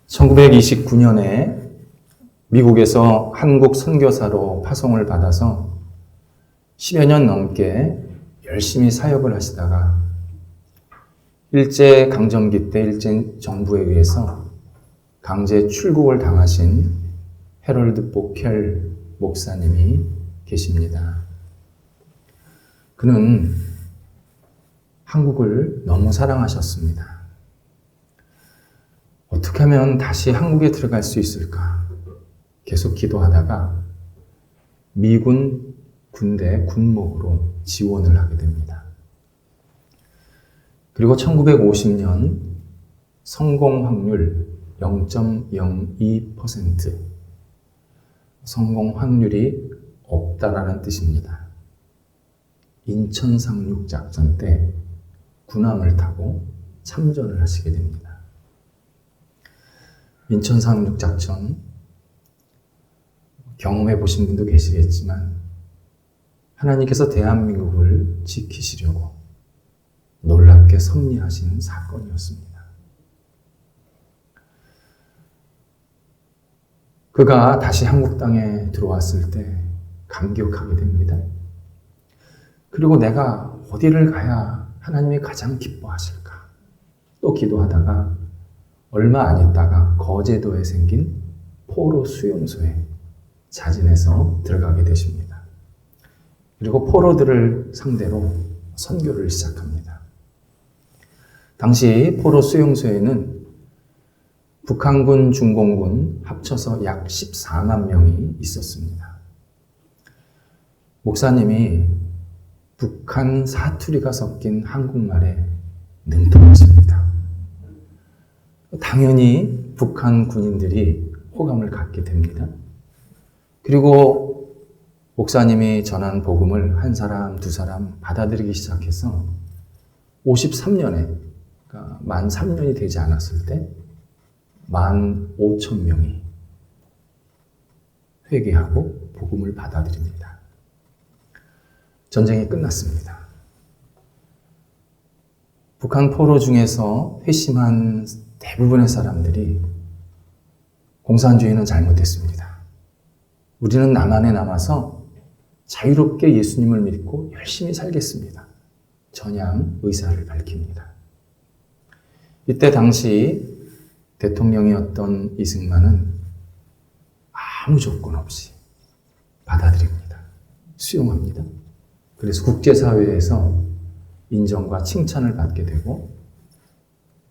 1929년에 미국에서 한국 선교사로 파송을 받아서 10여 년 넘게 열심히 사역을 하시다가 일제 강점기 때 일제 정부에 의해서 강제 출국을 당하신 해럴드 보켈 목사님이 계십니다. 그는 한국을 너무 사랑하셨습니다. 어떻게 하면 다시 한국에 들어갈 수 있을까? 계속 기도하다가 미군 군대 군목으로 지원을 하게 됩니다. 그리고 1950년 성공 확률 0.02%, 성공 확률이 없다라는 뜻입니다. 인천 상륙 작전 때 군함을 타고 참전을 하시게 됩니다. 인천 상륙 작전 경험해 보신 분도 계시겠지만 하나님께서 대한민국을 지키시려고 놀랍게 섭리하신 사건이었습니다. 그가 다시 한국 땅에 들어왔을 때 감격하게 됩니다. 그리고 내가 어디를 가야 하나님이 가장 기뻐하실까? 또 기도하다가 얼마 안 있다가 거제도에 생긴 포로 수용소에 자진해서 들어가게 되십니다. 그리고 포로들을 상대로 선교를 시작합니다. 당시 포로 수용소에는 북한군, 중공군 합쳐서 약 14만 명이 있었습니다. 목사님이 북한 사투리가 섞인 한국말에 능통하십니다. 당연히 북한 군인들이 호감을 갖게 됩니다. 그리고 목사님이 전한 복음을 한 사람, 두 사람 받아들이기 시작해서 53년에, 그러니까 만 3년이 되지 않았을 때 15,000명이 회개하고 복음을 받아들입니다. 전쟁이 끝났습니다. 북한 포로 중에서 회심한 대부분의 사람들이 공산주의는 잘못했습니다. 우리는 남한에 남아서 자유롭게 예수님을 믿고 열심히 살겠습니다. 전향 의사를 밝힙니다. 이때 당시 대통령이었던 이승만은 아무 조건 없이 받아들입니다. 수용합니다. 그래서 국제사회에서 인정과 칭찬을 받게 되고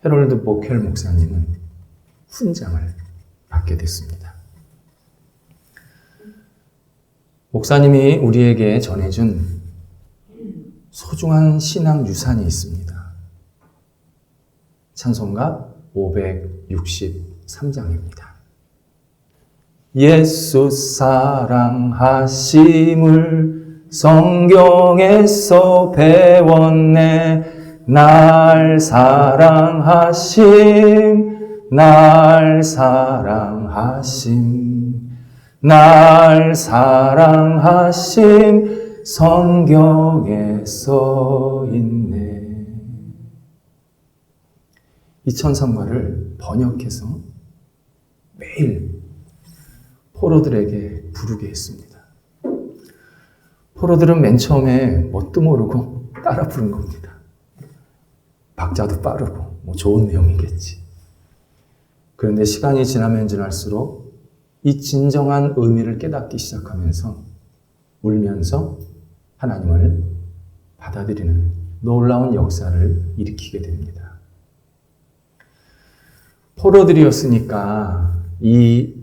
해럴드 보켈 목사님은 훈장을 받게 됐습니다. 목사님이 우리에게 전해준 소중한 신앙 유산이 있습니다. 찬송가 563장입니다. 예수 사랑하심을 성경에서 배웠네. 날 사랑하심, 날 사랑하심, 날 사랑하심 성경에 써 있네. 이 찬송가를 번역해서 매일 포로들에게 부르게 했습니다. 포로들은 맨 처음에 뭣도 모르고 따라 부른 겁니다. 박자도 빠르고 뭐 좋은 내용이겠지. 그런데 시간이 지나면 지날수록 이 진정한 의미를 깨닫기 시작하면서 울면서 하나님을 받아들이는 놀라운 역사를 일으키게 됩니다. 포로들이었으니까 이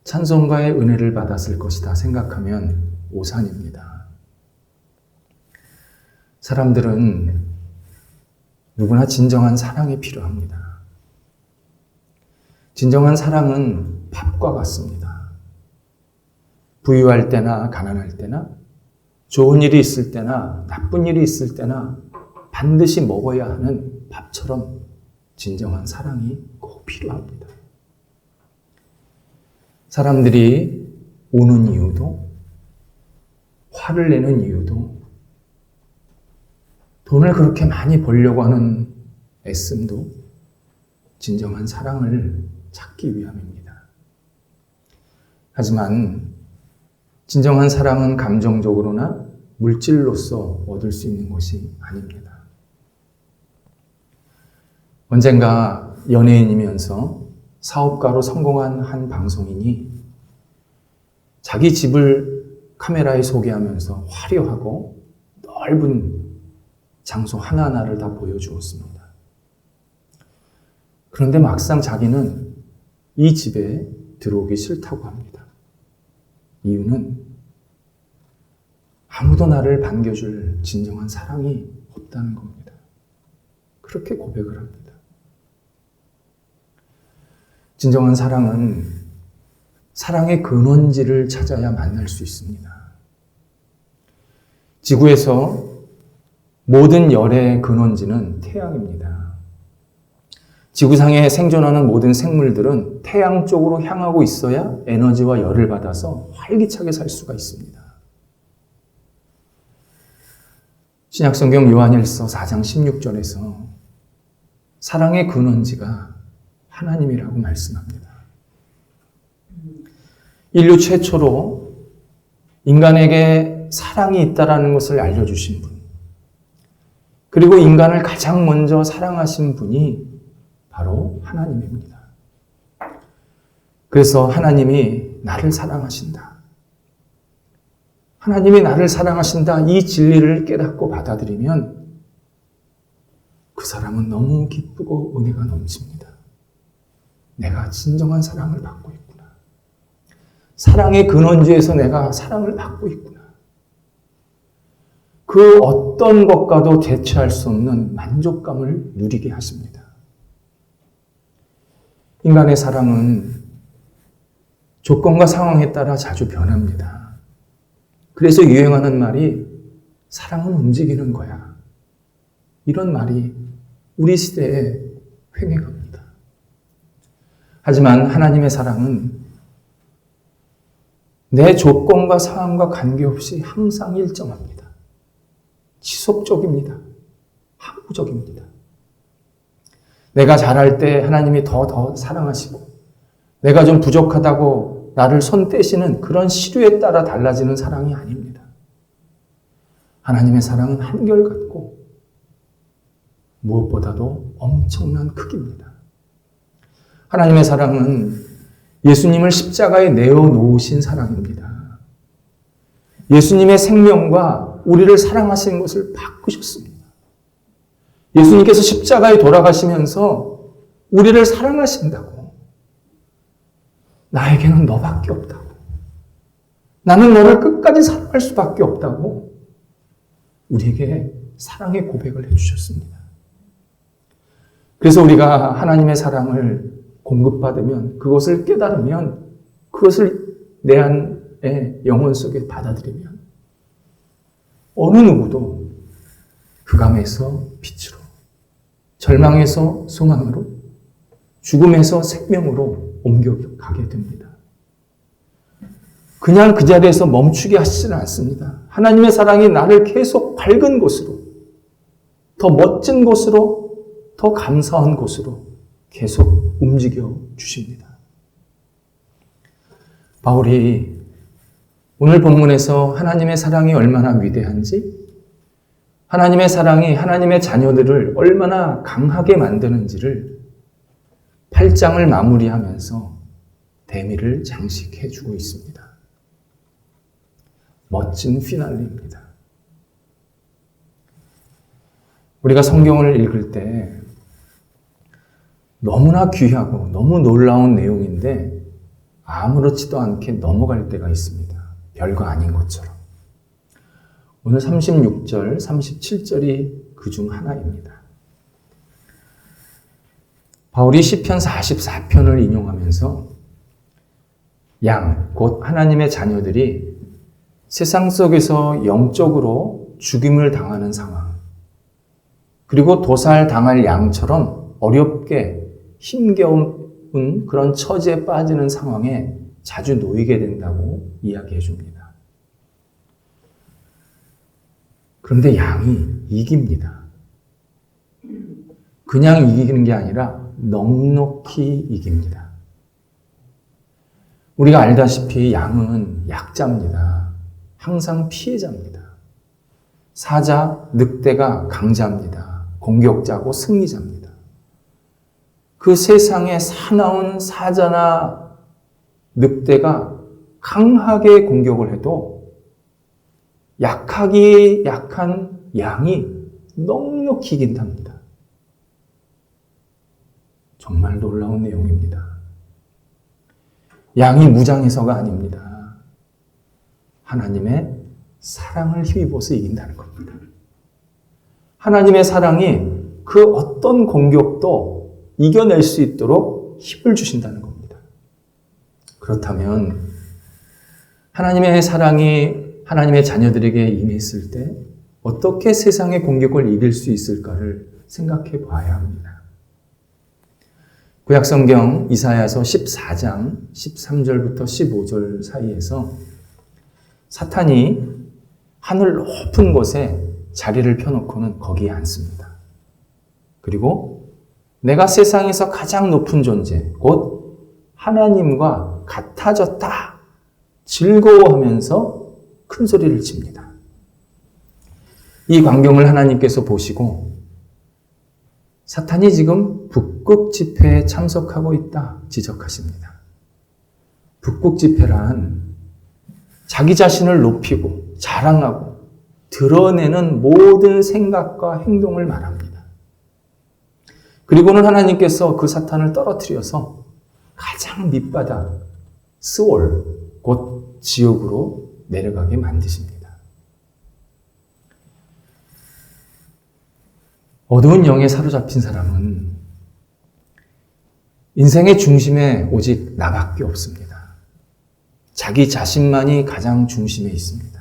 찬송가의 은혜를 받았을 것이다 생각하면 오산입니다. 사람들은 누구나 진정한 사랑이 필요합니다. 진정한 사랑은 밥과 같습니다. 부유할 때나 가난할 때나 좋은 일이 있을 때나 나쁜 일이 있을 때나 반드시 먹어야 하는 밥처럼 진정한 사랑이 꼭 필요합니다. 사람들이 우는 이유도 화를 내는 이유도 돈을 그렇게 많이 벌려고 하는 애씀도 진정한 사랑을 찾기 위함입니다. 하지만 진정한 사랑은 감정적으로나 물질로서 얻을 수 있는 것이 아닙니다. 언젠가 연예인이면서 사업가로 성공한 한 방송인이 자기 집을 카메라에 소개하면서 화려하고 넓은 장소 하나하나를 다 보여주었습니다. 그런데 막상 자기는 이 집에 들어오기 싫다고 합니다. 이유는 아무도 나를 반겨줄 진정한 사랑이 없다는 겁니다. 그렇게 고백을 합니다. 진정한 사랑은 사랑의 근원지를 찾아야 만날 수 있습니다. 지구에서 모든 열의 근원지는 태양입니다. 지구상에 생존하는 모든 생물들은 태양 쪽으로 향하고 있어야 에너지와 열을 받아서 활기차게 살 수가 있습니다. 신약성경 요한일서 4장 16절에서 사랑의 근원지가 하나님이라고 말씀합니다. 인류 최초로 인간에게 사랑이 있다는 것을 알려주신 분, 그리고 인간을 가장 먼저 사랑하신 분이 바로 하나님입니다. 그래서 하나님이 나를 사랑하신다. 하나님이 나를 사랑하신다. 이 진리를 깨닫고 받아들이면 그 사람은 너무 기쁘고 은혜가 넘칩니다. 내가 진정한 사랑을 받고 있구나. 사랑의 근원지에서 내가 사랑을 받고 있구나. 그 어떤 것과도 대체할 수 없는 만족감을 누리게 하십니다. 인간의 사랑은 조건과 상황에 따라 자주 변합니다. 그래서 유행하는 말이 사랑은 움직이는 거야. 이런 말이 우리 시대에 횡행합니다. 하지만 하나님의 사랑은 내 조건과 상황과 관계없이 항상 일정합니다. 지속적입니다. 항구적입니다. 내가 잘할 때 하나님이 더 사랑하시고 내가 좀 부족하다고 나를 손 떼시는 그런 시류에 따라 달라지는 사랑이 아닙니다. 하나님의 사랑은 한결같고 무엇보다도 엄청난 크기입니다. 하나님의 사랑은 예수님을 십자가에 내어놓으신 사랑입니다. 예수님의 생명과 우리를 사랑하신 것을 바꾸셨습니다. 예수님께서 십자가에 돌아가시면서 우리를 사랑하신다고. 나에게는 너밖에 없다고. 나는 너를 끝까지 사랑할 수밖에 없다고. 우리에게 사랑의 고백을 해주셨습니다. 그래서 우리가 하나님의 사랑을 공급받으면, 그것을 깨달으면, 그것을 내 안에 영혼 속에 받아들이면 어느 누구도 흑암에서 빛으로, 절망에서 소망으로, 죽음에서 생명으로 옮겨가게 됩니다. 그냥 그 자리에서 멈추게 하시지는 않습니다. 하나님의 사랑이 나를 계속 밝은 곳으로, 더 멋진 곳으로, 더 감사한 곳으로 계속 움직여 주십니다. 바울이 오늘 본문에서 하나님의 사랑이 얼마나 위대한지, 하나님의 사랑이 하나님의 자녀들을 얼마나 강하게 만드는지를 8장을 마무리하면서 대미를 장식해 주고 있습니다. 멋진 피날레입니다. 우리가 성경을 읽을 때 너무나 귀하고 너무 놀라운 내용인데 아무렇지도 않게 넘어갈 때가 있습니다. 별거 아닌 것처럼. 오늘 36절, 37절이 그 중 하나입니다. 바울이 시편 44편을 인용하면서 양, 곧 하나님의 자녀들이 세상 속에서 영적으로 죽임을 당하는 상황, 그리고 도살당할 양처럼 어렵게 힘겨운 그런 처지에 빠지는 상황에 자주 놓이게 된다고 이야기해 줍니다. 그런데 양이 이깁니다. 그냥 이기는 게 아니라 넉넉히 이깁니다. 우리가 알다시피 양은 약자입니다. 항상 피해자입니다. 사자, 늑대가 강자입니다. 공격자고 승리자입니다. 그 세상에 사나운 사자나 늑대가 강하게 공격을 해도 약하기 약한 양이 넉넉히 이긴답니다. 정말 놀라운 내용입니다. 양이 무장해서가 아닙니다. 하나님의 사랑을 힘입어서 이긴다는 겁니다. 하나님의 사랑이 그 어떤 공격도 이겨낼 수 있도록 힘을 주신다는 겁니다. 그렇다면 하나님의 사랑이 하나님의 자녀들에게 임했을 때 어떻게 세상의 공격을 이길 수 있을까를 생각해 봐야 합니다. 구약성경 이사야서 14장 13절부터 15절 사이에서 사탄이 하늘 높은 곳에 자리를 펴놓고는 거기에 앉습니다. 그리고 내가 세상에서 가장 높은 존재, 곧 하나님과 같아졌다. 즐거워하면서 큰 소리를 칩니다. 이 광경을 하나님께서 보시고 사탄이 지금 북극 집회에 참석하고 있다 지적하십니다. 북극 집회란 자기 자신을 높이고 자랑하고 드러내는 모든 생각과 행동을 말합니다. 그리고는 하나님께서 그 사탄을 떨어뜨려서 가장 밑바닥 스올 곧 지옥으로 내려가게 만드십니다. 어두운 영에 사로잡힌 사람은 인생의 중심에 오직 나밖에 없습니다. 자기 자신만이 가장 중심에 있습니다.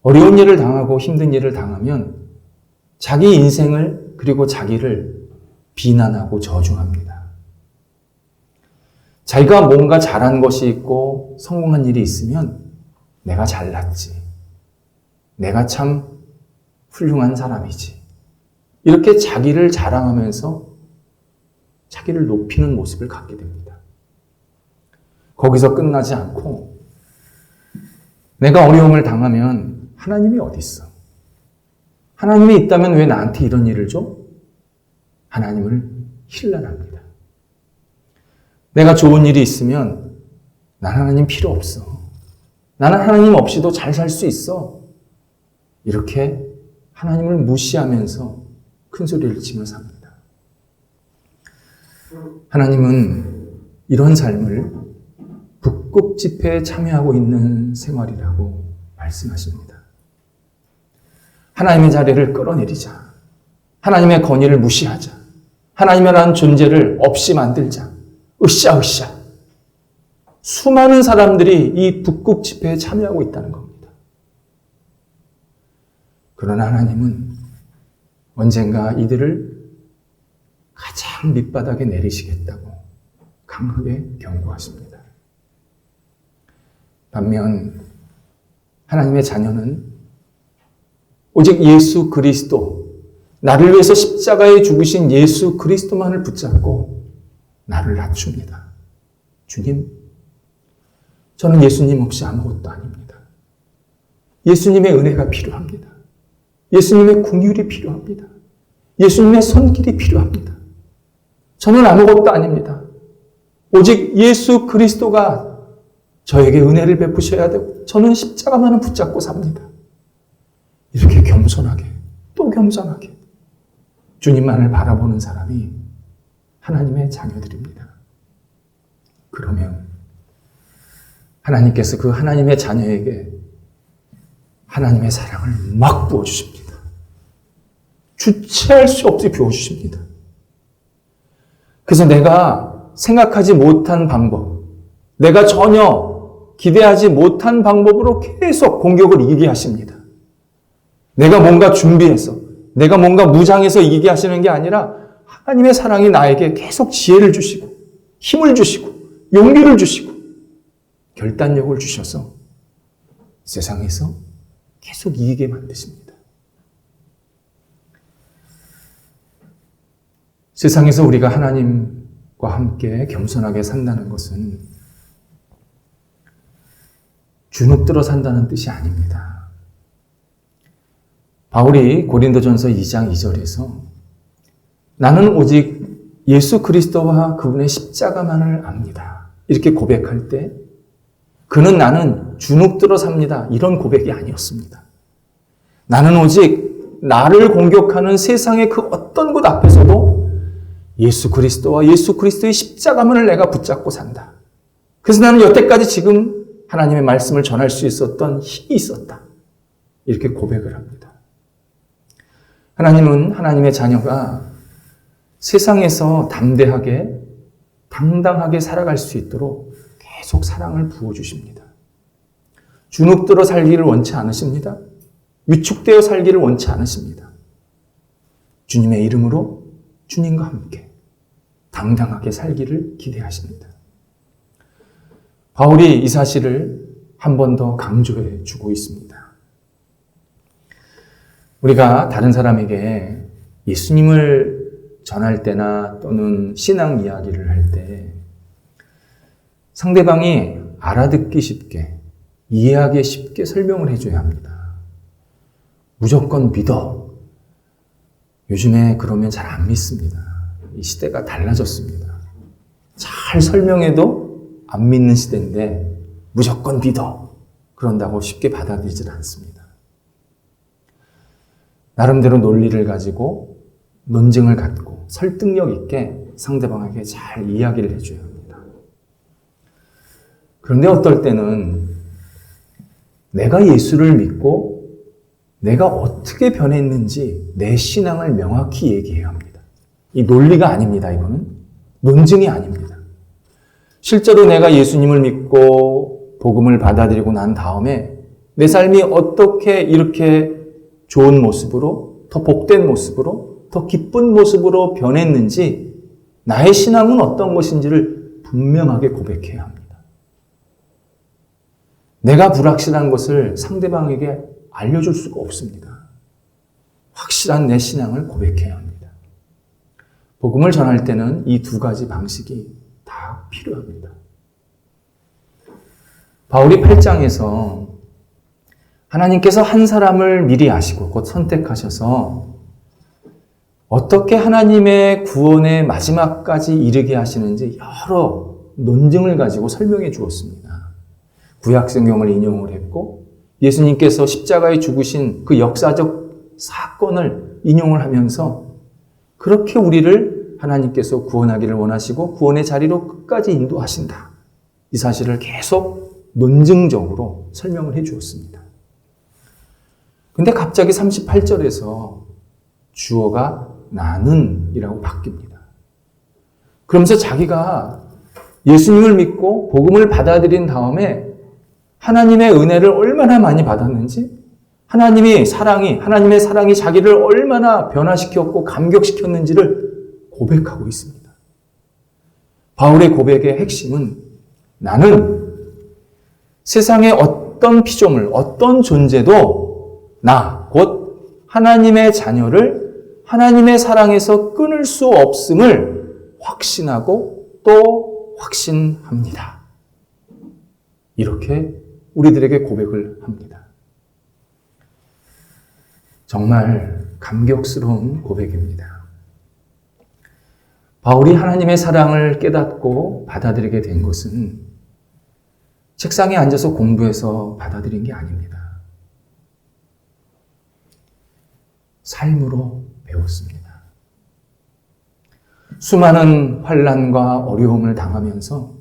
어려운 일을 당하고 힘든 일을 당하면 자기 인생을 그리고 자기를 비난하고 저주합니다. 자기가 뭔가 잘한 것이 있고 성공한 일이 있으면 내가 잘났지. 내가 참 훌륭한 사람이지. 이렇게 자기를 자랑하면서 자기를 높이는 모습을 갖게 됩니다. 거기서 끝나지 않고 내가 어려움을 당하면 하나님이 어디 있어? 하나님이 있다면 왜 나한테 이런 일을 줘? 하나님을 힐난합니다. 내가 좋은 일이 있으면 난 하나님 필요 없어. 나는 하나님 없이도 잘 살 수 있어. 이렇게 하나님을 무시하면서 큰 소리를 치며 삽니다. 하나님은 이런 삶을 북극 집회에 참여하고 있는 생활이라고 말씀하십니다. 하나님의 자리를 끌어내리자. 하나님의 권위를 무시하자. 하나님이라는 존재를 없이 만들자. 으쌰으쌰. 수많은 사람들이 이 북극 집회에 참여하고 있다는 겁니다. 그러나 하나님은 언젠가 이들을 가장 밑바닥에 내리시겠다고 강하게 경고하십니다. 반면 하나님의 자녀는 오직 예수 그리스도, 나를 위해서 십자가에 죽으신 예수 그리스도만을 붙잡고 나를 낮춥니다. 주님, 저는 예수님 없이 아무것도 아닙니다. 예수님의 은혜가 필요합니다. 예수님의 긍휼이 필요합니다. 예수님의 손길이 필요합니다. 저는 아무것도 아닙니다. 오직 예수 그리스도가 저에게 은혜를 베푸셔야 되고 저는 십자가만을 붙잡고 삽니다. 이렇게 겸손하게 또 겸손하게 주님만을 바라보는 사람이 하나님의 자녀들입니다. 그러면 하나님께서 그 하나님의 자녀에게 하나님의 사랑을 막 부어주십니다. 주체할 수 없이 부어주십니다. 그래서 내가 생각하지 못한 방법, 내가 전혀 기대하지 못한 방법으로 계속 공격을 이기게 하십니다. 내가 뭔가 준비해서, 내가 뭔가 무장해서 이기게 하시는 게 아니라 하나님의 사랑이 나에게 계속 지혜를 주시고, 힘을 주시고, 용기를 주시고, 결단력을 주셔서 세상에서 계속 이기게 만드십니다. 세상에서 우리가 하나님과 함께 겸손하게 산다는 것은 주눅들어 산다는 뜻이 아닙니다. 바울이 고린도전서 2장 2절에서 나는 오직 예수 그리스도와 그분의 십자가만을 압니다. 이렇게 고백할 때 그는 나는 주눅들어 삽니다. 이런 고백이 아니었습니다. 나는 오직 나를 공격하는 세상의 그 어떤 것 앞에서도 예수 그리스도와 예수 그리스도의 십자가만을 내가 붙잡고 산다. 그래서 나는 여태까지 지금 하나님의 말씀을 전할 수 있었던 힘이 있었다. 이렇게 고백을 합니다. 하나님은 하나님의 자녀가 세상에서 담대하게, 당당하게 살아갈 수 있도록 계속 사랑을 부어주십니다. 주눅들어 살기를 원치 않으십니다. 위축되어 살기를 원치 않으십니다. 주님의 이름으로 주님과 함께 당당하게 살기를 기대하십니다. 바울이 이 사실을 한 번 더 강조해 주고 있습니다. 우리가 다른 사람에게 예수님을 전할 때나 또는 신앙 이야기를 할 때 상대방이 알아듣기 쉽게, 이해하기 쉽게 설명을 해줘야 합니다. 무조건 믿어. 요즘에 그러면 잘 안 믿습니다. 이 시대가 달라졌습니다. 잘 설명해도 안 믿는 시대인데 무조건 믿어. 그런다고 쉽게 받아들이질 않습니다. 나름대로 논리를 가지고 논증을 갖고 설득력 있게 상대방에게 잘 이야기를 해줘야 합니다. 그런데 어떨 때는 내가 예수를 믿고 내가 어떻게 변했는지 내 신앙을 명확히 얘기해야 합니다. 이 논리가 아닙니다. 이거는 논증이 아닙니다. 실제로 내가 예수님을 믿고 복음을 받아들이고 난 다음에 내 삶이 어떻게 이렇게 좋은 모습으로, 더 복된 모습으로, 더 기쁜 모습으로 변했는지 나의 신앙은 어떤 것인지를 분명하게 고백해야 합니다. 내가 불확실한 것을 상대방에게 알려줄 수가 없습니다. 확실한 내 신앙을 고백해야 합니다. 복음을 전할 때는 이 두 가지 방식이 다 필요합니다. 바울이 8장에서 하나님께서 한 사람을 미리 아시고 곧 선택하셔서 어떻게 하나님의 구원의 마지막까지 이르게 하시는지 여러 논증을 가지고 설명해 주었습니다. 구약성경을 인용을 했고 예수님께서 십자가에 죽으신 그 역사적 사건을 인용을 하면서 그렇게 우리를 하나님께서 구원하기를 원하시고 구원의 자리로 끝까지 인도하신다. 이 사실을 계속 논증적으로 설명을 해 주었습니다. 근데 갑자기 38절에서 주어가 나는 이라고 바뀝니다. 그러면서 자기가 예수님을 믿고 복음을 받아들인 다음에 하나님의 은혜를 얼마나 많이 받았는지, 하나님의 사랑이 자기를 얼마나 변화시켰고 감격시켰는지를 고백하고 있습니다. 바울의 고백의 핵심은 나는 세상의 어떤 피조물, 어떤 존재도 나, 곧 하나님의 자녀를 하나님의 사랑에서 끊을 수 없음을 확신하고 또 확신합니다. 이렇게 우리들에게 고백을 합니다. 정말 감격스러운 고백입니다. 바울이 하나님의 사랑을 깨닫고 받아들이게 된 것은 책상에 앉아서 공부해서 받아들인 게 아닙니다. 삶으로 배웠습니다. 수많은 환난과 어려움을 당하면서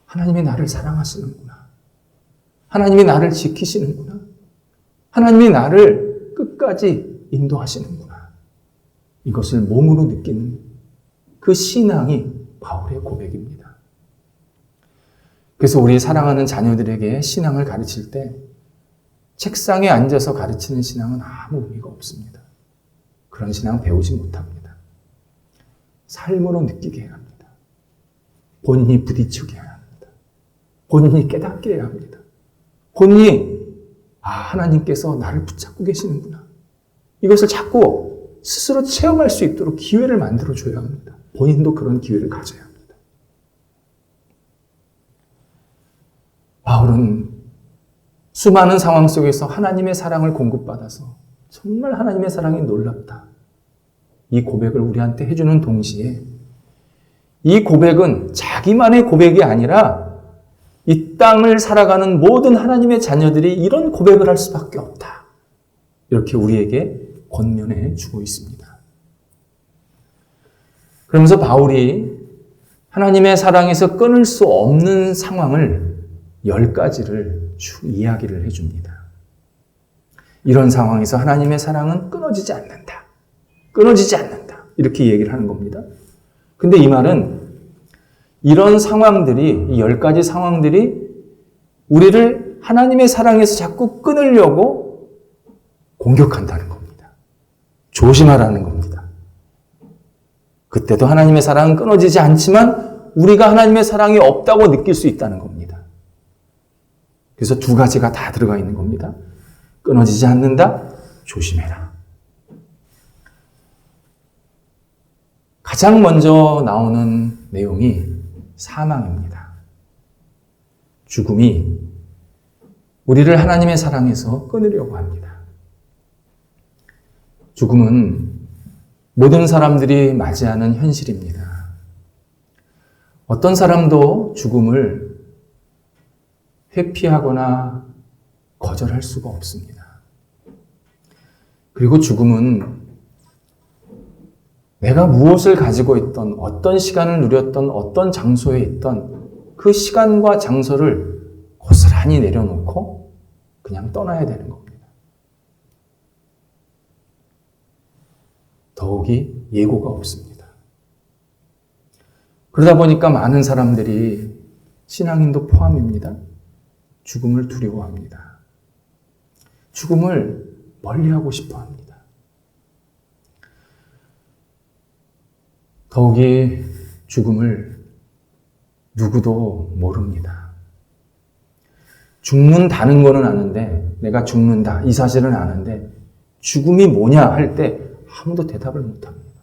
하나님이 나를 사랑하시는구나. 하나님이 나를 지키시는구나. 하나님이 나를 끝까지 인도하시는구나. 이것을 몸으로 느끼는 그 신앙이 바울의 고백입니다. 그래서 우리 사랑하는 자녀들에게 신앙을 가르칠 때 책상에 앉아서 가르치는 신앙은 아무 의미가 없습니다. 그런 신앙 배우지 못합니다. 삶으로 느끼게 해야 합니다. 본인이 부딪히게 해야 합니다. 본인이 깨닫게 해야 합니다. 본인이 하나님께서 나를 붙잡고 계시는구나. 이것을 자꾸 스스로 체험할 수 있도록 기회를 만들어줘야 합니다. 본인도 그런 기회를 가져야 합니다. 바울은 수많은 상황 속에서 하나님의 사랑을 공급받아서 정말 하나님의 사랑이 놀랍다. 이 고백을 우리한테 해주는 동시에 이 고백은 자기만의 고백이 아니라 이 땅을 살아가는 모든 하나님의 자녀들이 이런 고백을 할 수밖에 없다. 이렇게 우리에게 권면해 주고 있습니다. 그러면서 바울이 하나님의 사랑에서 끊을 수 없는 상황을 10가지를 쭉 이야기를 해줍니다. 이런 상황에서 하나님의 사랑은 끊어지지 않는다. 끊어지지 않는다. 이렇게 얘기를 하는 겁니다. 근데 이 말은 이런 상황들이, 이 10가지 상황들이 우리를 하나님의 사랑에서 자꾸 끊으려고 공격한다는 겁니다. 조심하라는 겁니다. 그때도 하나님의 사랑은 끊어지지 않지만 우리가 하나님의 사랑이 없다고 느낄 수 있다는 겁니다. 그래서 2가지가 다 들어가 있는 겁니다. 끊어지지 않는다, 조심해라. 가장 먼저 나오는 내용이 사망입니다. 죽음이 우리를 하나님의 사랑에서 끊으려고 합니다. 죽음은 모든 사람들이 맞이하는 현실입니다. 어떤 사람도 죽음을 회피하거나 거절할 수가 없습니다. 그리고 죽음은 내가 무엇을 가지고 있던, 어떤 시간을 누렸던, 어떤 장소에 있던 그 시간과 장소를 고스란히 내려놓고 그냥 떠나야 되는 겁니다. 더욱이 예고가 없습니다. 그러다 보니까 많은 사람들이, 신앙인도 포함입니다, 죽음을 두려워합니다. 죽음을 멀리하고 싶어합니다. 더욱이 죽음을 누구도 모릅니다. 죽는다는 거는 아는데, 내가 죽는다 이 사실은 아는데 죽음이 뭐냐 할 때 아무도 대답을 못합니다.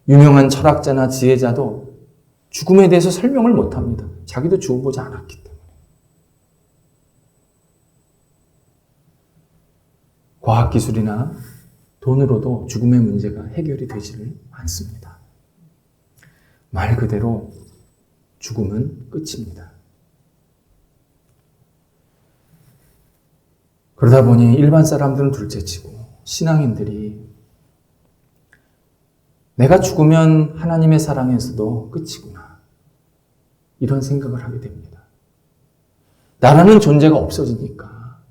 유명한 철학자나 지혜자도 죽음에 대해서 설명을 못합니다. 자기도 죽어보지 않았기 때문에. 과학기술이나 돈으로도 죽음의 문제가 해결이 되지를 않습니다. 말 그대로 죽음은 끝입니다. 그러다 보니 일반 사람들은 둘째치고 신앙인들이 내가 죽으면 하나님의 사랑에서도 끝이구나, 이런 생각을 하게 됩니다. 나라는 존재가 없어지니까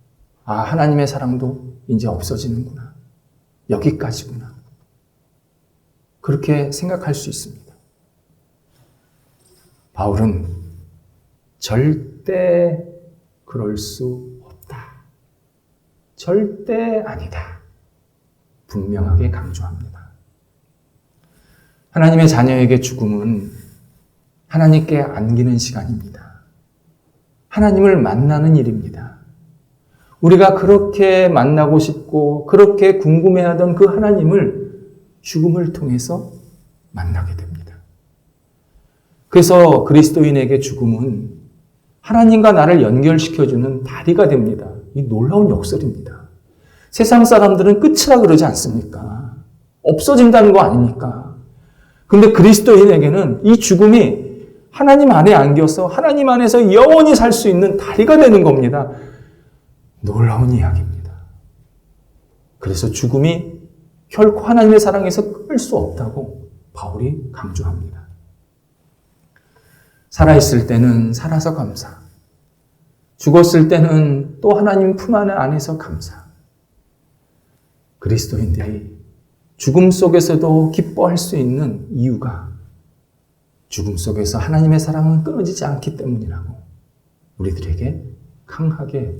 하나님의 사랑도 이제 없어지는구나, 여기까지구나, 그렇게 생각할 수 있습니다. 바울은 절대 그럴 수 없다, 절대 아니다, 분명하게 강조합니다. 하나님의 자녀에게 죽음은 하나님께 안기는 시간입니다. 하나님을 만나는 일입니다. 우리가 그렇게 만나고 싶고 그렇게 궁금해하던 그 하나님을 죽음을 통해서 만나게 됩니다. 그래서 그리스도인에게 죽음은 하나님과 나를 연결시켜주는 다리가 됩니다. 이 놀라운 역설입니다. 세상 사람들은 끝이라 그러지 않습니까? 없어진다는 거 아닙니까? 근데 그리스도인에게는 이 죽음이 하나님 안에 안겨서 하나님 안에서 영원히 살 수 있는 다리가 되는 겁니다. 놀라운 이야기입니다. 그래서 죽음이 결코 하나님의 사랑에서 끊을 수 없다고 바울이 강조합니다. 살아있을 때는 살아서 감사, 죽었을 때는 또 하나님 품 안에서 감사. 그리스도인들이 죽음 속에서도 기뻐할 수 있는 이유가 죽음 속에서 하나님의 사랑은 끊어지지 않기 때문이라고 우리들에게 강하게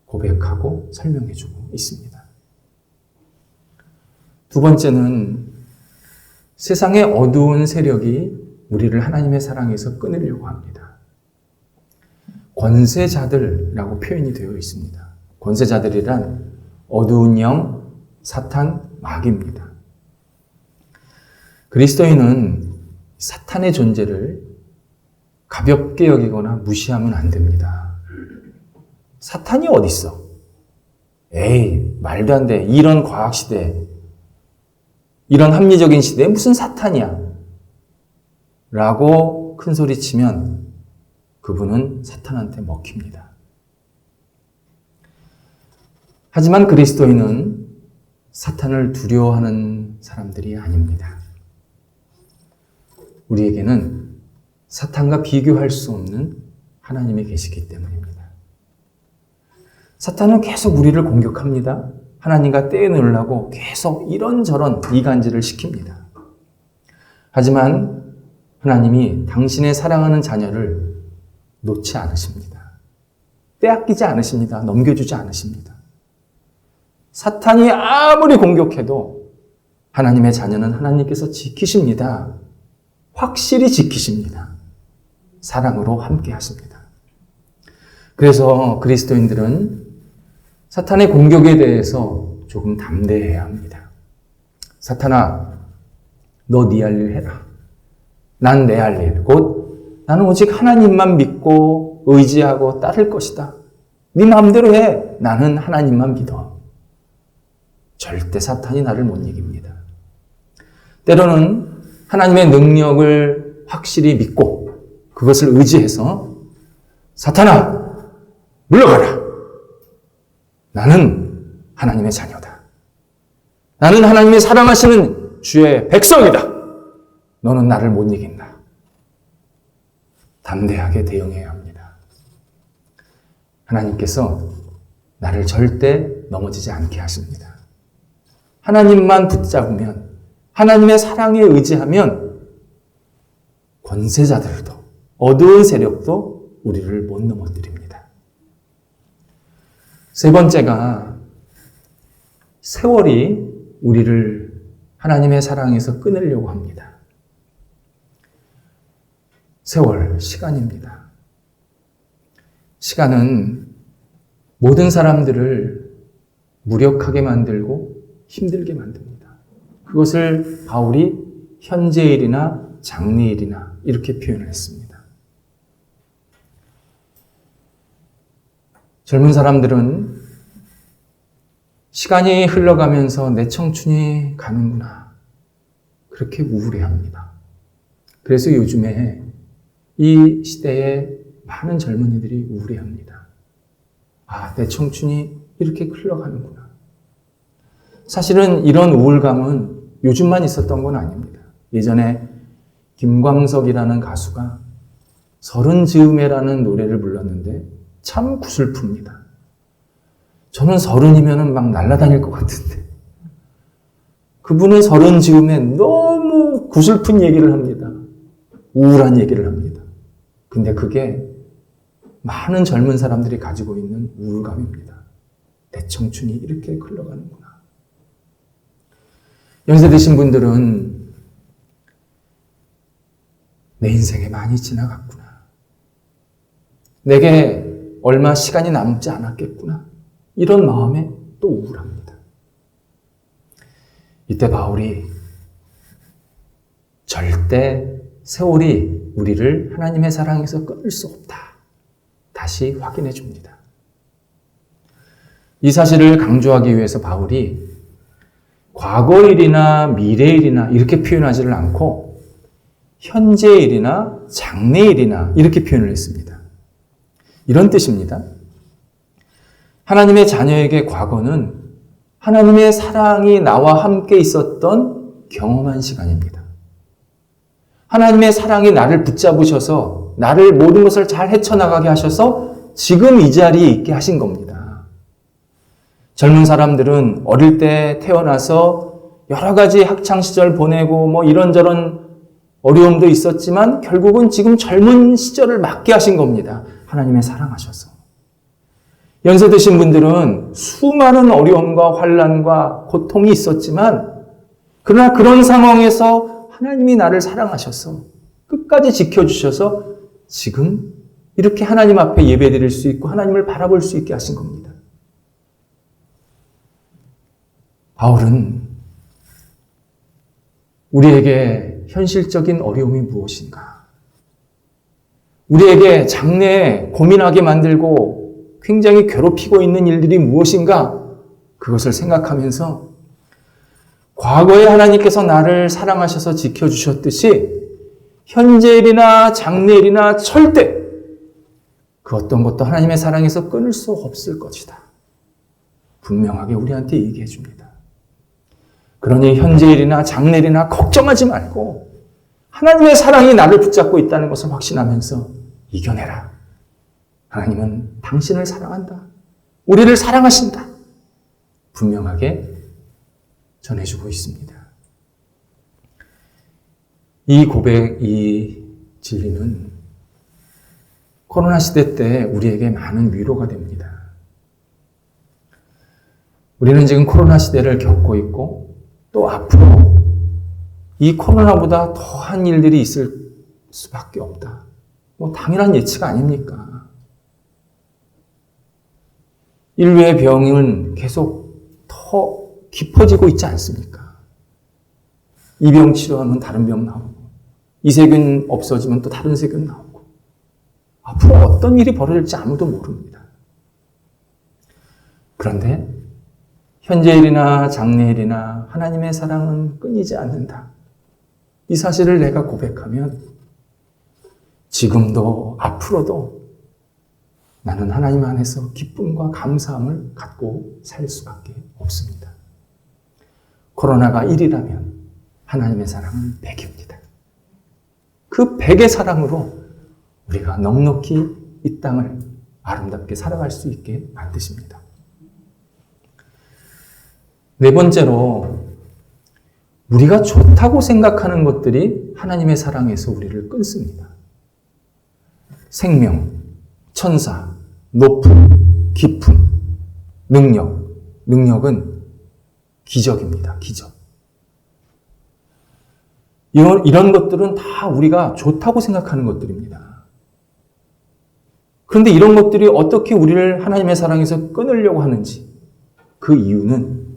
고백하고 설명해주고 있습니다. 두 번째는 세상의 어두운 세력이 우리를 하나님의 사랑에서 끊으려고 합니다. 권세자들이라고 표현이 되어 있습니다. 권세자들이란 어두운 영, 사탄, 마귀입니다. 그리스도인은 사탄의 존재를 가볍게 여기거나 무시하면 안 됩니다. 사탄이 어디 있어? 에이, 말도 안 돼. 이런 과학 시대에, 이런 합리적인 시대에 무슨 사탄이야? 라고 큰 소리 치면 그분은 사탄한테 먹힙니다. 하지만 그리스도인은 사탄을 두려워하는 사람들이 아닙니다. 우리에게는 사탄과 비교할 수 없는 하나님이 계시기 때문입니다. 사탄은 계속 우리를 공격합니다. 하나님과 떼어놓으려고 계속 이런저런 이간질을 시킵니다. 하지만 하나님이 당신의 사랑하는 자녀를 놓지 않으십니다. 빼앗기지 않으십니다. 넘겨주지 않으십니다. 사탄이 아무리 공격해도 하나님의 자녀는 하나님께서 지키십니다. 확실히 지키십니다. 사랑으로 함께 하십니다. 그래서 그리스도인들은 사탄의 공격에 대해서 조금 담대해야 합니다. 사탄아, 너 네 할 일 해라. 난 내 할 일, 곧 나는 오직 하나님만 믿고 의지하고 따를 것이다. 네 마음대로 해. 나는 하나님만 믿어. 절대 사탄이 나를 못 이깁니다. 때로는 하나님의 능력을 확실히 믿고 그것을 의지해서 사탄아, 물러가라. 나는 하나님의 자녀다. 나는 하나님의 사랑하시는 주의 백성이다. 너는 나를 못 이긴다. 담대하게 대응해야 합니다. 하나님께서 나를 절대 넘어지지 않게 하십니다. 하나님만 붙잡으면, 하나님의 사랑에 의지하면 권세자들도, 어두운 세력도 우리를 못 넘어뜨립니다. 세 번째가 세월이 우리를 하나님의 사랑에서 끊으려고 합니다. 세월, 시간입니다. 시간은 모든 사람들을 무력하게 만들고 힘들게 만듭니다. 그것을 바울이 현재일이나 장래일이나 이렇게 표현을 했습니다. 젊은 사람들은 시간이 흘러가면서 내 청춘이 가는구나, 그렇게 우울해합니다. 그래서 요즘에 이 시대에 많은 젊은이들이 우울해합니다. 아, 내 청춘이 이렇게 흘러가는구나. 사실은 이런 우울감은 요즘만 있었던 건 아닙니다. 예전에 김광석이라는 가수가 서른 즈음에라는 노래를 불렀는데 참 구슬픕니다. 저는 서른이면 막 날아다닐 것 같은데 그분은 서른 즈음에 너무 구슬픈 얘기를 합니다. 우울한 얘기를 합니다. 근데 그게 많은 젊은 사람들이 가지고 있는 우울감입니다. 내 청춘이 이렇게 흘러가는구나. 연세 드신 분들은 내 인생에 많이 지나갔구나. 내게 얼마 시간이 남지 않았겠구나. 이런 마음에 또 우울합니다. 이때 바울이 절대 세월이 우리를 하나님의 사랑에서 끊을 수 없다. 다시 확인해 줍니다. 이 사실을 강조하기 위해서 바울이 과거일이나 미래일이나 이렇게 표현하지를 않고 현재일이나 장래일이나 이렇게 표현을 했습니다. 이런 뜻입니다. 하나님의 자녀에게 과거는 하나님의 사랑이 나와 함께 있었던 경험한 시간입니다. 하나님의 사랑이 나를 붙잡으셔서 나를 모든 것을 잘 헤쳐나가게 하셔서 지금 이 자리에 있게 하신 겁니다. 젊은 사람들은 어릴 때 태어나서 여러 가지 학창시절 보내고 뭐 이런저런 어려움도 있었지만 결국은 지금 젊은 시절을 맞게 하신 겁니다. 하나님의 사랑하셔서. 연세 드신 분들은 수많은 어려움과 환난과 고통이 있었지만 그러나 그런 상황에서 하나님이 나를 사랑하셔서 끝까지 지켜주셔서 지금 이렇게 하나님 앞에 예배드릴 수 있고 하나님을 바라볼 수 있게 하신 겁니다. 바울은 우리에게 현실적인 어려움이 무엇인가? 우리에게 장래에 고민하게 만들고 굉장히 괴롭히고 있는 일들이 무엇인가? 그것을 생각하면서 과거에 하나님께서 나를 사랑하셔서 지켜주셨듯이 현재일이나 장래일이나 절대 그 어떤 것도 하나님의 사랑에서 끊을 수 없을 것이다. 분명하게 우리한테 얘기해 줍니다. 그러니 현재일이나 장래일이나 걱정하지 말고 하나님의 사랑이 나를 붙잡고 있다는 것을 확신하면서 이겨내라. 하나님은 당신을 사랑한다. 우리를 사랑하신다. 분명하게 전해주고 있습니다. 이 고백, 이 진리는 코로나 시대 때 우리에게 많은 위로가 됩니다. 우리는 지금 코로나 시대를 겪고 있고 또 앞으로 이 코로나보다 더한 일들이 있을 수밖에 없다. 당연한 예치가 아닙니까? 인류의 병은 계속 더 깊어지고 있지 않습니까? 이 병 치료하면 다른 병 나오고 이 세균 없어지면 또 다른 세균 나오고 앞으로 어떤 일이 벌어질지 아무도 모릅니다. 그런데 현재일이나 장래일이나 하나님의 사랑은 끊이지 않는다. 이 사실을 내가 고백하면 지금도 앞으로도 나는 하나님 안에서 기쁨과 감사함을 갖고 살 수밖에 없습니다. 코로나가 1이라면 하나님의 사랑은 100입니다. 그 100의 사랑으로 우리가 넉넉히 이 땅을 아름답게 살아갈 수 있게 만드십니다. 네 번째로 우리가 좋다고 생각하는 것들이 하나님의 사랑에서 우리를 끊습니다. 생명, 천사, 높음, 깊음, 능력. 능력은 기적입니다. 기적. 이런 것들은 다 우리가 좋다고 생각하는 것들입니다. 그런데 이런 것들이 어떻게 우리를 하나님의 사랑에서 끊으려고 하는지 그 이유는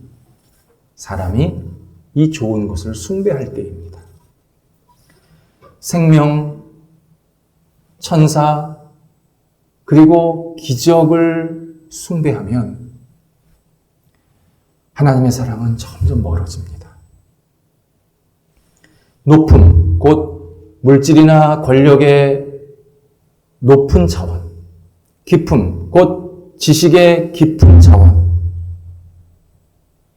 사람이 이 좋은 것을 숭배할 때입니다. 생명, 천사, 그리고 기적을 숭배하면 하나님의 사랑은 점점 멀어집니다. 높음, 곧 물질이나 권력의 높은 차원, 깊음, 곧 지식의 깊은 차원,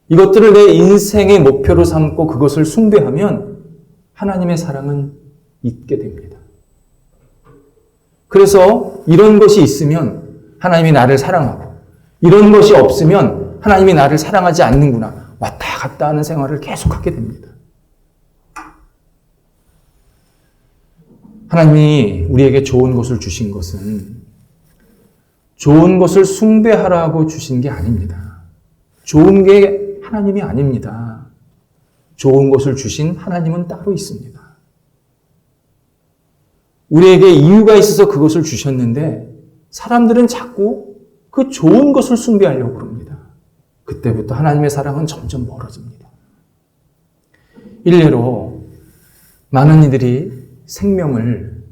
이것들을 내 인생의 목표로 삼고 그것을 숭배하면 하나님의 사랑은 잊게 됩니다. 그래서 이런 것이 있으면 하나님이 나를 사랑하고 이런 것이 없으면 하나님이 나를 사랑하지 않는구나. 왔다 갔다 하는 생활을 계속하게 됩니다. 하나님이 우리에게 좋은 것을 주신 것은 좋은 것을 숭배하라고 주신 게 아닙니다. 좋은 게 하나님이 아닙니다. 좋은 것을 주신 하나님은 따로 있습니다. 우리에게 이유가 있어서 그것을 주셨는데 사람들은 자꾸 그 좋은 것을 숭배하려고 합니다. 그때부터 하나님의 사랑은 점점 멀어집니다. 일례로 많은 이들이 생명을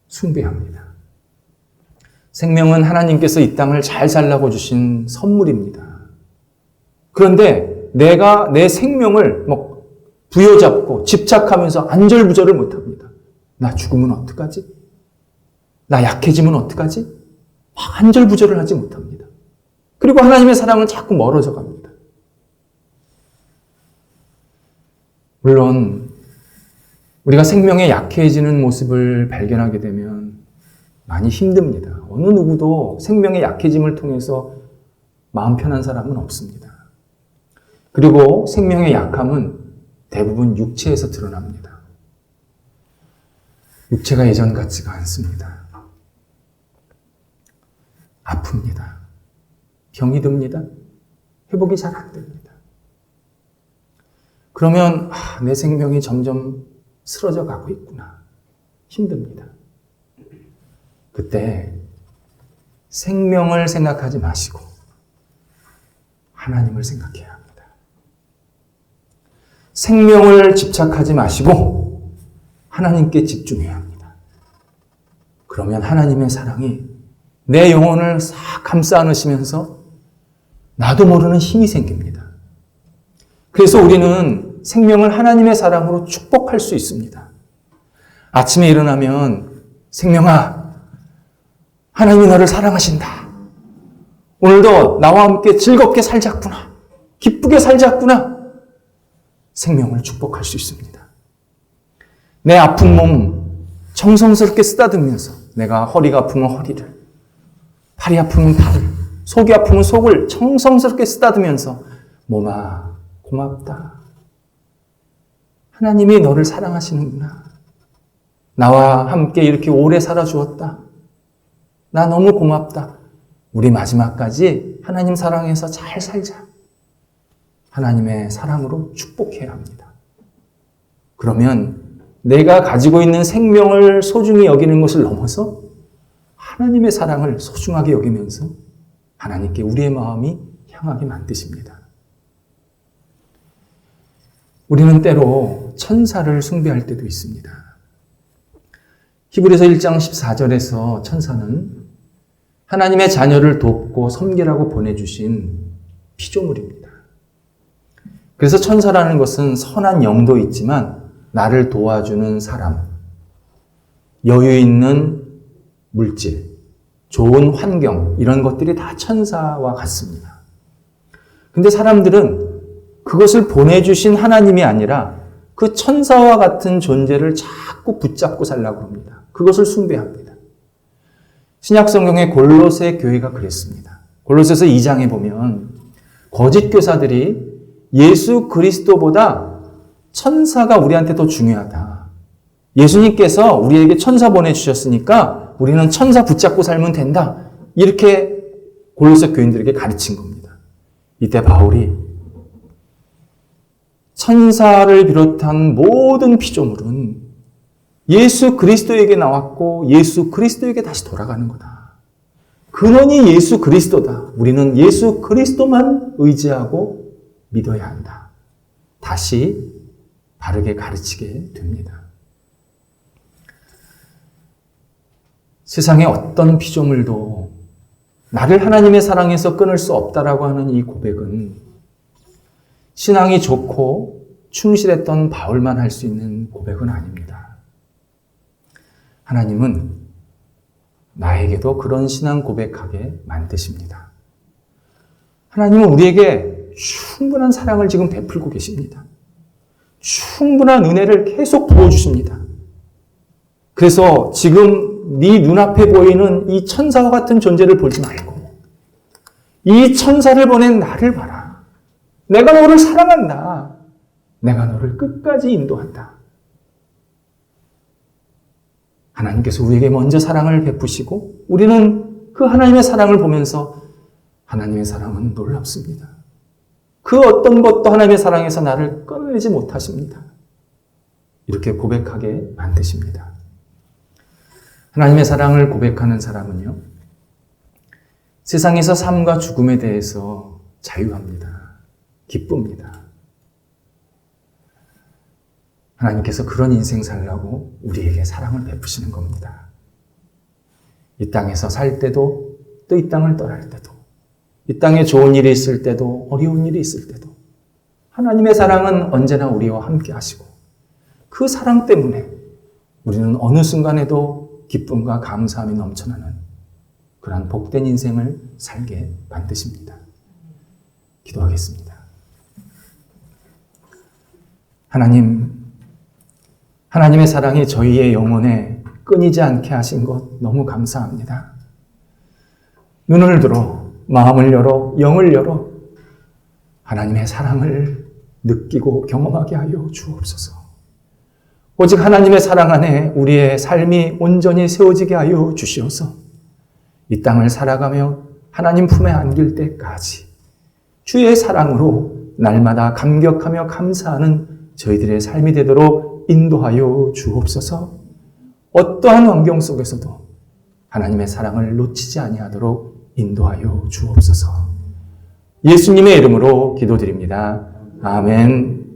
숭배합니다. 생명은 하나님께서 이 땅을 잘 살라고 주신 선물입니다. 그런데 내가 내 생명을 부여잡고 집착하면서 안절부절을 못합니다. 나 죽으면 어떡하지? 나 약해지면 어떡하지? 안절부절을 하지 못합니다. 그리고 하나님의 사랑은 자꾸 멀어져 갑니다. 물론 우리가 생명에 약해지는 모습을 발견하게 되면 많이 힘듭니다. 어느 누구도 생명의 약해짐을 통해서 마음 편한 사람은 없습니다. 그리고 생명의 약함은 대부분 육체에서 드러납니다. 육체가 예전 같지가 않습니다. 아픕니다. 병이 듭니다. 회복이 잘 안 됩니다. 그러면 내 생명이 점점 쓰러져 가고 있구나. 힘듭니다. 그때 생명을 생각하지 마시고 하나님을 생각해야 합니다. 생명을 집착하지 마시고 하나님께 집중해야 합니다. 그러면 하나님의 사랑이 내 영혼을 싹 감싸 안으시면서 나도 모르는 힘이 생깁니다. 그래서 우리는 생명을 하나님의 사랑으로 축복할 수 있습니다. 아침에 일어나면 생명아, 하나님이 너를 사랑하신다. 오늘도 나와 함께 즐겁게 살자꾸나. 기쁘게 살자꾸나. 생명을 축복할 수 있습니다. 내 아픈 몸 정성스럽게 쓰다듬으면서 내가 허리가 아프면 허리를, 팔이 아프면 팔을, 속이 아프면 속을 정성스럽게 쓰다듬으면서 몸아 고맙다. 하나님이 너를 사랑하시는구나. 나와 함께 이렇게 오래 살아주었다. 나 너무 고맙다. 우리 마지막까지 하나님 사랑해서 잘 살자. 하나님의 사랑으로 축복해야 합니다. 그러면 내가 가지고 있는 생명을 소중히 여기는 것을 넘어서 하나님의 사랑을 소중하게 여기면서 하나님께 우리의 마음이 향하게 만드십니다. 우리는 때로 천사를 숭배할 때도 있습니다. 히브리서 1장 14절에서 천사는 하나님의 자녀를 돕고 섬기라고 보내주신 피조물입니다. 그래서 천사라는 것은 선한 영도 있지만 나를 도와주는 사람, 여유 있는 물질, 좋은 환경 이런 것들이 다 천사와 같습니다. 근데 사람들은 그것을 보내주신 하나님이 아니라 그 천사와 같은 존재를 자꾸 붙잡고 살려고 합니다. 그것을 숭배합니다. 신약성경의 골로새 교회가 그랬습니다. 골로새서 2장에 보면 거짓 교사들이 예수 그리스도보다 천사가 우리한테 더 중요하다. 예수님께서 우리에게 천사 보내주셨으니까 우리는 천사 붙잡고 살면 된다. 이렇게 골로새 교인들에게 가르친 겁니다. 이때 바울이 천사를 비롯한 모든 피조물은 예수 그리스도에게 나왔고 예수 그리스도에게 다시 돌아가는 거다. 근원이 예수 그리스도다. 우리는 예수 그리스도만 의지하고 믿어야 한다. 다시 바르게 가르치게 됩니다. 세상의 어떤 피조물도 나를 하나님의 사랑에서 끊을 수 없다라고 하는 이 고백은 신앙이 좋고 충실했던 바울만 할 수 있는 고백은 아닙니다. 하나님은 나에게도 그런 신앙 고백하게 만드십니다. 하나님은 우리에게 충분한 사랑을 지금 베풀고 계십니다. 충분한 은혜를 계속 부어주십니다. 그래서 지금 네 눈앞에 보이는 이 천사와 같은 존재를 보지 말고 이 천사를 보낸 나를 봐라. 내가 너를 사랑한다. 내가 너를 끝까지 인도한다. 하나님께서 우리에게 먼저 사랑을 베푸시고 우리는 그 하나님의 사랑을 보면서 하나님의 사랑은 놀랍습니다. 그 어떤 것도 하나님의 사랑에서 나를 끊어내지 못하십니다. 이렇게 고백하게 만드십니다. 하나님의 사랑을 고백하는 사람은요, 세상에서 삶과 죽음에 대해서 자유합니다. 기쁩니다. 하나님께서 그런 인생 살라고 우리에게 사랑을 베푸시는 겁니다. 이 땅에서 살 때도 또 이 땅을 떠날 때도 이 땅에 좋은 일이 있을 때도 어려운 일이 있을 때도 하나님의 사랑은 언제나 우리와 함께 하시고 그 사랑 때문에 우리는 어느 순간에도 기쁨과 감사함이 넘쳐나는 그러한 복된 인생을 살게 만드십니다. 기도하겠습니다. 하나님의 사랑이 저희의 영혼에 끊이지 않게 하신 것 너무 감사합니다. 눈을 들어, 마음을 열어, 영을 열어 하나님의 사랑을 느끼고 경험하게 하여 주옵소서. 오직 하나님의 사랑 안에 우리의 삶이 온전히 세워지게 하여 주시어서 이 땅을 살아가며 하나님 품에 안길 때까지 주의 사랑으로 날마다 감격하며 감사하는 저희들의 삶이 되도록 인도하여 주옵소서. 어떠한 환경 속에서도 하나님의 사랑을 놓치지 아니하도록 인도하여 주옵소서. 예수님의 이름으로 기도드립니다. 아멘.